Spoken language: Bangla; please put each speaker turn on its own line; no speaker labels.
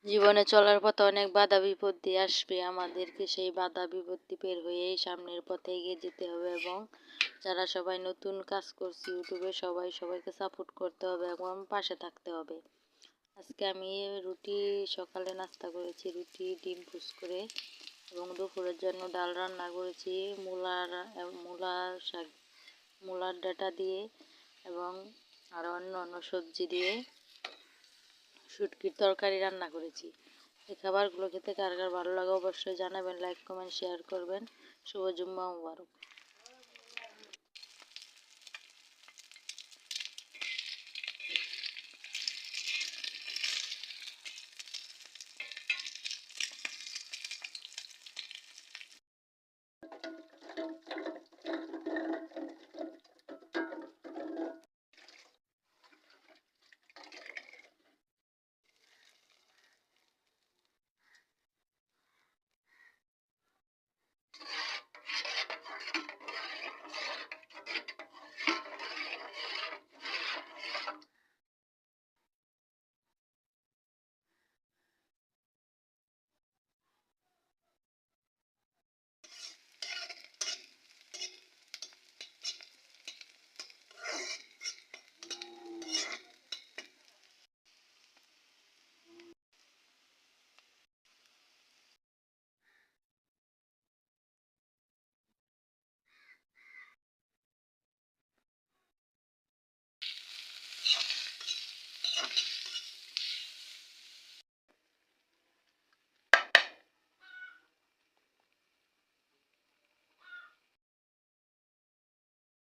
জীবনে চলার পথে অনেক বাধা বিপত্তি আসবে, আমাদেরকে সেই বাধা বিপত্তি পের হয়েই সামনের পথে এগিয়ে যেতে হবে এবং যারা সবাই নতুন কাজ করছে ইউটিউবে সবাইকে সাপোর্ট করতে হবে এবং পাশে থাকতে হবে। আজকে আমি রুটি সকালে নাস্তা করেছি, রুটি ডিম পুষ করে, এবং দুপুরের জন্য ডাল রান্না করেছি মূলা শাক, মূলার ডাঁটা দিয়ে এবং আরও অন্য সবজি দিয়ে শুটকির তরকারি রান্না করেছি। এই খাবারগুলো খেতে কার কার ভালো লাগে অবশ্যই জানাবেন, লাইক কমেন্ট শেয়ার করবেন। শুভ জুম্মা মুবারক।